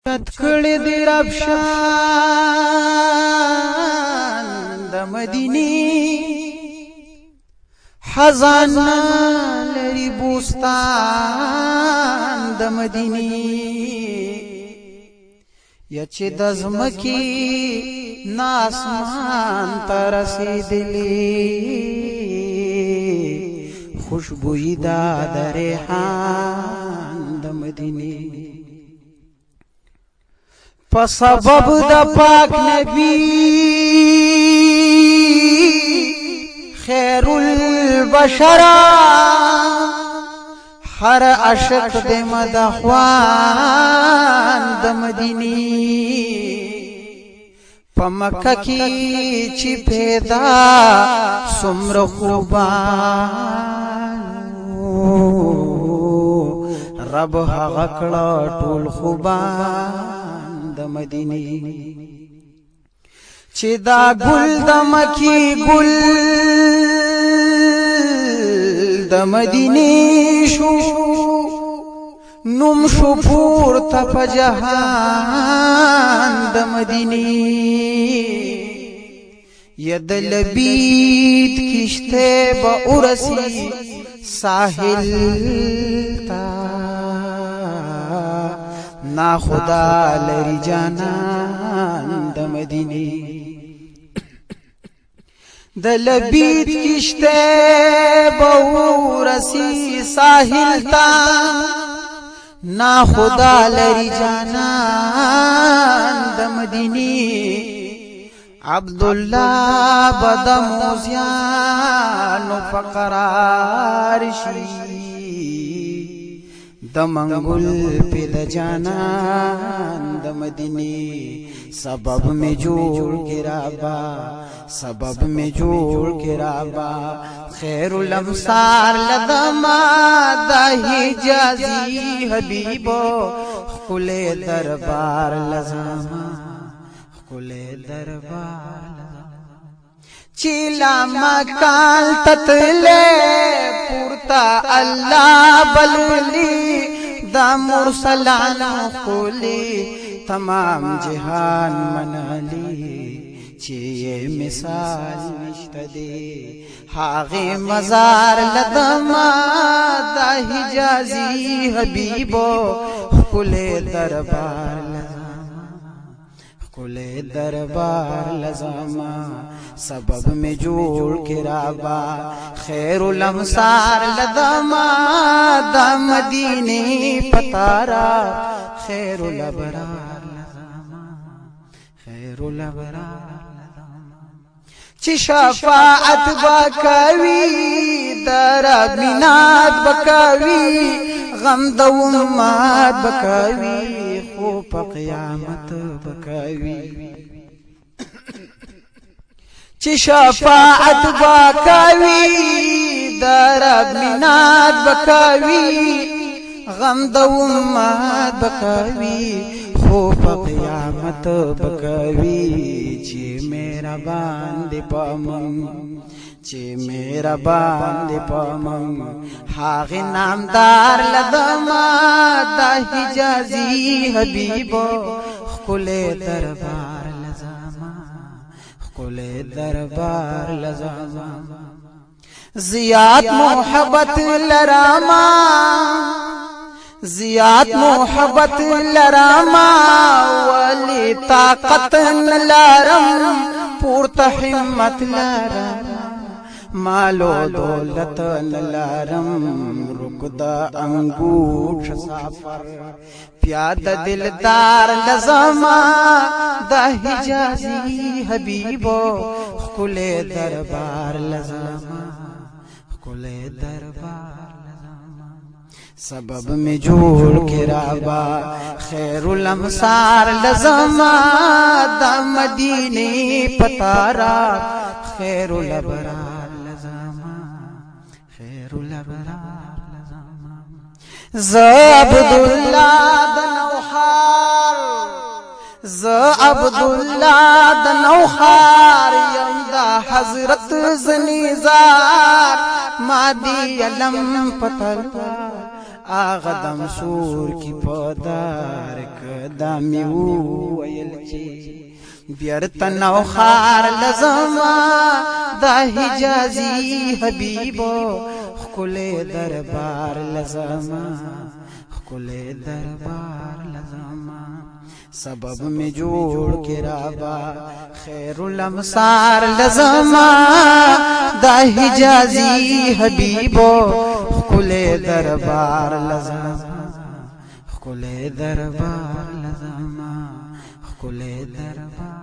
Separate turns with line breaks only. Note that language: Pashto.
اوچت کړي دی رب شان د مدینه خزانه لري بوستان د مدینه یا چې د زمکی ناسمان تر رسیدلی خوشبوئی دا د ریحان د مدینه په سبب د پاک نبی خیر البشر هر عاشق د مدحوان د مدینه په مکه کې چې پیدا سمره خوبان رب هغه کړه ټول خوبان د مدینه چې دا ګل د مکی ګل د مدینه شو نوم شو پورته په جهان د مدینه ید لبید کشته با ارسی ساحل تا نا خدا لری جانان د مدینه د لبید کشته با ارسی ساحل تا نا خدا لری جانان د مدینه عبدالله بدموزیانو فقرار شي د منګل په د جانان د مدینه سبب میں جوړ کې رابا سبب میں جوړ کې رابا خیر الامصار لدما د حجازي حبيبو خل دربار لزما خل دربار چیلا مکان تتلے پورتا اللہ بللی دا مرسلان خولی تمام جہان منالی چیئے مثال نشتدے حاغی مزار لدما دا حجازی حبیبو خل دربار کلے دربار لزما سبب میں جوڑ کے رابا خیر الامصار لدما دا مدینے پتارا خیر الابرار لزما خیر الابرار چی شفاعت بکوی در مناد بکوی غم د امت بکوی خو په قیامت بکوی چی شفاعت بکوی در مناد بکوی غم د امت بکوی خو په قیامت بکوی چی میرا باندې پامن چی میرا باندې پامن هاغه نامدار لدما د حجازي حبيبو خل دربار لزما خل دربار لزما زیات محبت لراما زیات محبت لراما ولی طاقت لرم پورته همت لرم مالو دولت لرم رکدا انگوش سفر پیاد دلدار لزما د حجازي حبيبو خل دربار لزما خل دربار سبب میں جوڑ کے رابا خیر الامصار لزما دا مدینے پتارا خیر الابرار لزما خیر الابرار لزما ز عبداللہ دنوحار ز عبداللہ دنوحار یم دا حضرت زنیزار مادی علم پتلوار آغدم سور کی پدار دا میو ویل چې بیرته نو خار لزما دا حجازي حبیبو خکل دربار لزما خکل دربار لزما سبب میں جوڑ کے رابا خیر الامصار لزما دا حجازی حبیبو خکل دربار لزما خکل دربار لزما خکل دربار